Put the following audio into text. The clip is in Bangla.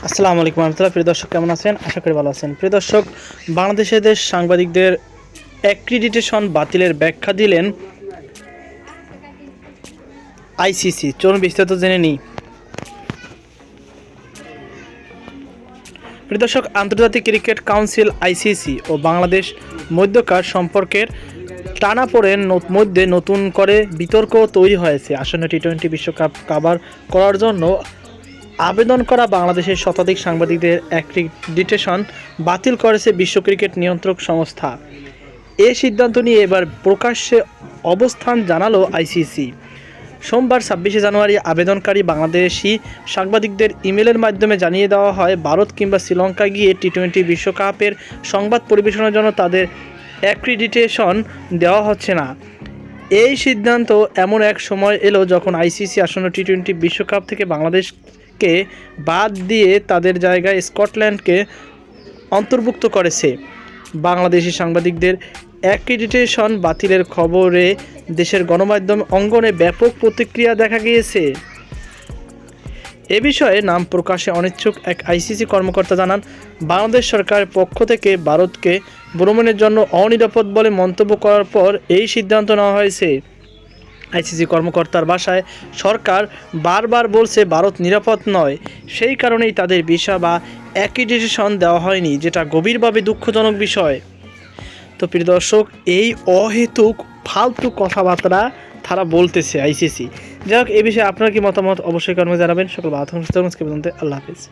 আসসালামু আলাইকুম রহমতুল্লাহ। প্রিয় দর্শক, কেমন আছেন? আশা করি ভালো আছেন। প্রিয় দর্শক, বাংলাদেশের সাংবাদিকদের অ্যাক্রিডিটেশন বাতিলের ব্যাখ্যা দিলেন আইসিসি। চলুন বিস্তারিত জেনে নিই। প্রিয় দর্শক, আন্তর্জাতিক ক্রিকেট কাউন্সিল আইসিসি ও বাংলাদেশ মধ্যকার সম্পর্কের টানাপোড়েন মধ্যে নতুন করে বিতর্ক তৈরি হয়েছে। আসন্ন টি-20 বিশ্বকাপ কাভার করার জন্য আবেদন করা বাংলাদেশের শতাধিক সাংবাদিকদের অ্যাক্রিডিটেশন বাতিল করেছে বিশ্ব ক্রিকেট নিয়ন্ত্রক সংস্থা। এ সিদ্ধান্ত নিয়ে এবার প্রকাশ্যে অবস্থান জানালো আইসিসি। সোমবার 26 জানুয়ারি আবেদনকারী বাংলাদেশি সাংবাদিকদের ইমেলের মাধ্যমে জানিয়ে দেওয়া হয়, ভারত কিংবা শ্রীলঙ্কা গিয়ে টি-20 বিশ্বকাপের সংবাদ পরিবেশনের জন্য তাদের অ্যাক্রিডিটেশন দেওয়া হচ্ছে না। এই সিদ্ধান্ত এমন এক সময় এলো যখন আইসিসি আসন্ন টি-20 বিশ্বকাপ থেকে বাংলাদেশকে বাদ দিয়ে তাদের জায়গায় স্কটল্যান্ডকে অন্তর্ভুক্ত করেছে। বাংলাদেশি সাংবাদিকদের অ্যাক্রিডিটেশন বাতিলের খবরে দেশের গণমাধ্যম অঙ্গনে ব্যাপক প্রতিক্রিয়া দেখা গিয়েছে। এ বিষয়ে নাম প্রকাশে অনিচ্ছুক এক আইসিসি কর্মকর্তা জানান, বাংলাদেশ সরকারের পক্ষ থেকে ভারতকে ভ্রমণের জন্য অনিরাপদ বলে মন্তব্য করার পর এই সিদ্ধান্ত নেওয়া হয়েছে। আইসিসি কর্মকর্তার ভাষায়, সরকার বারবার বলছে ভারত নিরাপদ নয়, সেই কারণেই তাদের ভিসা বা অ্যাক্রিডিটেশন দেওয়া হয়নি, যেটা গভীরভাবে দুঃখজনক বিষয়। তো প্রিয় দর্শক, এই অহেতুক ফালতু কথাবার্তা তারা বলতেছে আইসিসি। যাই হোক, এই বিষয়ে আপনার কি মতামত অবশ্যই কর্মে জানাবেন। সকল ভালো থাকুন, সুস্থ থাকুন। আল্লাহ হাফিজ।